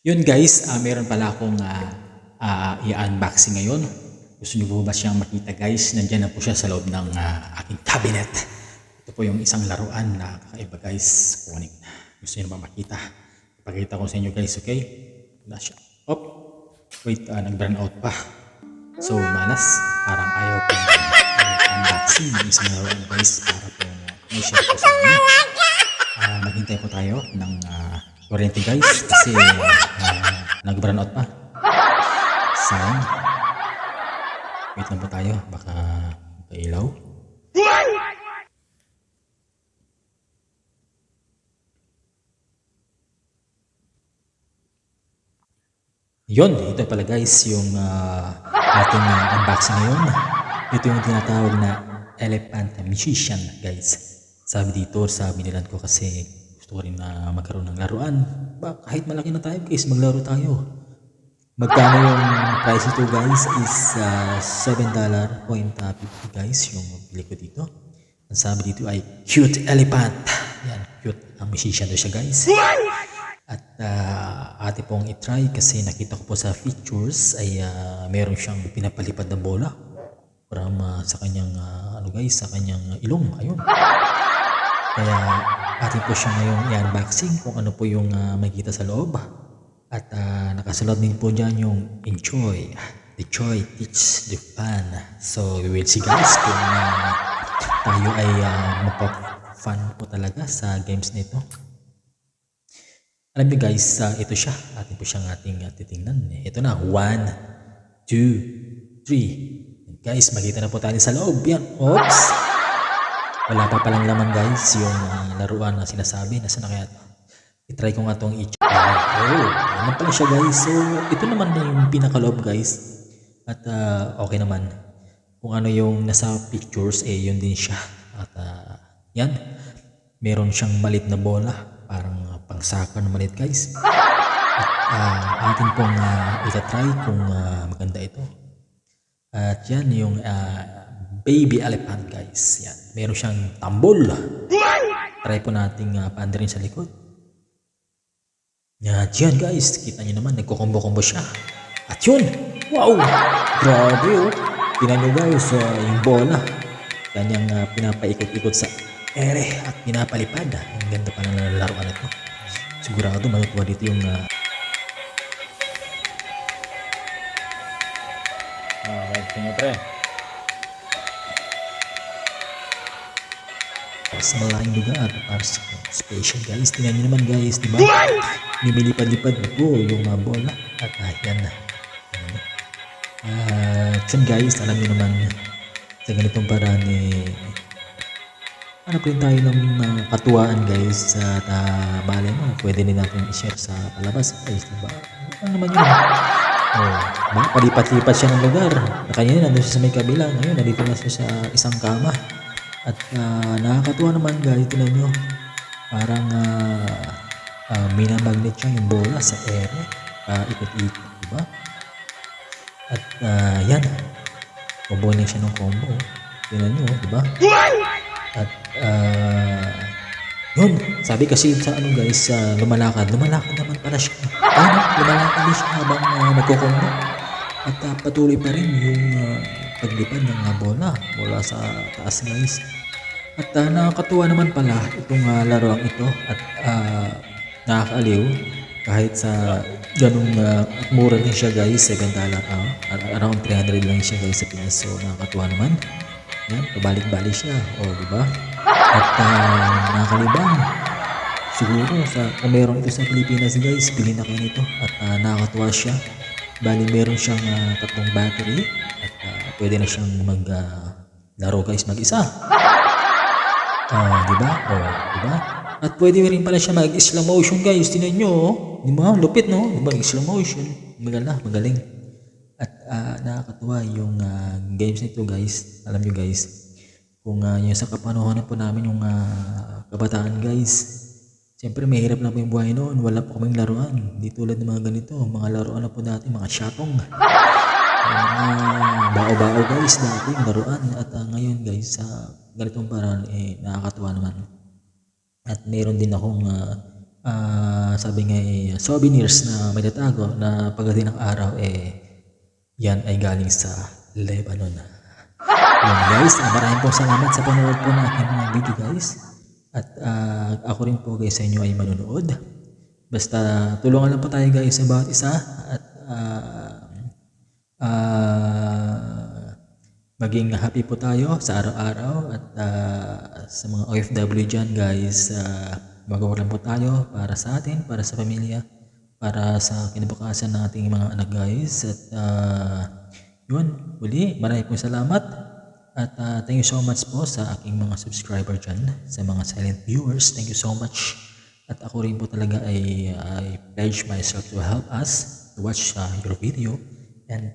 Yun guys, meron pala akong i-unboxing ngayon. Gusto niyo po ba siyang makita guys? Nandiyan na po siya sa loob ng aking cabinet. Ito po yung isang laruan na kakaiba guys. Kunin. Gusto niyo ba makita? Ipakita ko sa inyo guys, okay? Wala siya. Op! Wait, nag-burn out pa. So, malas. Parang ayaw ko unboxing ng isang laruan guys para po may share ko sa inyo. Maghintay po tayo ng kuryente guys kasi nag-burn out pa. Sayang. Wait lang po tayo. Baka ilaw. Yun, ito pala guys yung ating unboxing ngayon. Ito yung tinatawag na Elephant Musician guys. Sabi dito sa binilan ko kasi gusto ko rin na magkaroon ng laruan. Kahit malaki na tayo guys, maglaro tayo. Magkano yung price ito guys is $7.50 guys yung bili ko dito. Ang sabi dito ay cute elephant. Yan, cute ang musician daw siya guys. At ate pong itry kasi nakita ko po sa features ay meron siyang pinapalipad na bola para sa kanyang ano guys, sa kanyang ilong. Ayun. Kaya atin po siya ngayong i-unboxing kung ano po yung makikita sa loob. At nakasulot din po dyan yung enjoy. The joy teach the fun. So we will see guys kung tayo ay mapag-fun po talaga sa games na ito. Alam niyo guys, ito siya. Atin po siyang ating titingnan. Ito na. 1, 2, 3. Guys, makita na po tayo sa loob. Yan. Oops. Wala pa palang laman guys yung laruan na sinasabi. Nasaan na kaya ito? I-try ko nga itong i-check. Ano pala siya guys. So, ito naman na yung pinakaloob guys. At okay naman. Kung ano yung nasa pictures, yun din siya. At yan. Meron siyang malit na bola. Parang pang-soccer na malit guys. At atin pong itatry kung maganda ito. At yan yung baby elephant guys. Yan. Meron siyang tambol. Try po nating paandarin sa likod. At yan guys. Kita nyo naman. Nagkukombo-kombo siya. At yun. Wow. Grabe oh. Tingnan nyo guys. Yung bola. Kanyang pinapaikot-ikot sa ere at pinapalipad. Ang ganda pa ng laruan ito. Sigurado matutuwa dito yung tingnan pre. Mas malayong lugar para sa special guys. Tingnan nyo naman guys, diba? Lumilipad-lipad po yung bola. At yan na. Yun guys, alam nyo naman sa ganitong paraan ano rin tayo ng katuwaan guys at balay mo. Pwede din natin i-share sa palabas guys, diba? Ano naman yun? Palipat-lipat siya ng lugar. Kanina nandun siya sa may kabila. Ngayon, nandito na siya sa isang kama. At nakakatuwa naman guys, tinan nyo. Parang minamagnet siya yung bola sa ere. Ikot-ikot, diba? At yan. Comboning siya ng combo. Tinan nyo, diba? At yun, sabi kasi sa ano guys, lumalakad naman pala siya. Ayun, lumalakad din siya habang nagkukombo. At patuloy pa rin yung paglipad ng bola mula sa taas guys. At nakakatuwa naman pala itong laruang ito at nakakaaliw kahit sa ganung mura din siya guys, $7. Around 300 lang siya guys sa Pinas. So nakakatuwa naman. Yan, pabalik-balik siya. Diba? At nakakalibang. Siguro kung meron ito sa Pilipinas guys, bilhin na kayo nito. At nakakatuwa siya. Bali meron siyang 3 battery. At pwede na siyang maglaro guys mag-isa. Diba? Diba? At pwede rin pala siya mag-slow motion guys. Tingnan nyo. Diba? Lupit no? Diba? Slow motion. Magaling. At nakakatuwa yung games nito guys. Alam nyo guys, kung yung sa kapanahonan po namin yung kabataan guys, siyempre mahirap na po yung buhay noon. Wala po kaming laruan. Di tulad ng mga ganito. Mga laruan na po dati, mga syatong. Mga bao-bao guys dati yung laruan. At ngayon guys, sa ganitong paraan nakakatuwa naman. At meron din akong sabi nga souvenirs na may tatago na pagdating ng araw yan ay galing sa Lebanon. Yun guys, maraming po salamat sa panonood po ng aking mga video guys. At ako rin po guys sa inyo ay manonood. Basta tulungan lang po tayo guys sa bawat isa. At maging happy po tayo sa araw-araw. At sa mga OFW dyan guys, magawa lang po tayo para sa atin, para sa pamilya, para sa kinabukasan ng ating mga anak guys. At yun, uli, maraming po salamat. At thank you so much po sa aking mga subscriber dyan, sa mga silent viewers, thank you so much. At ako rin po talaga I pledge myself to help us to watch your video and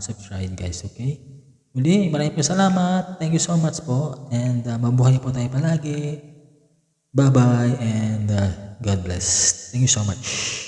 subscribe guys, okay? Muli, maraming po salamat, thank you so much po, and mabuhay po tayo palagi. Bye bye and God bless. Thank you so much.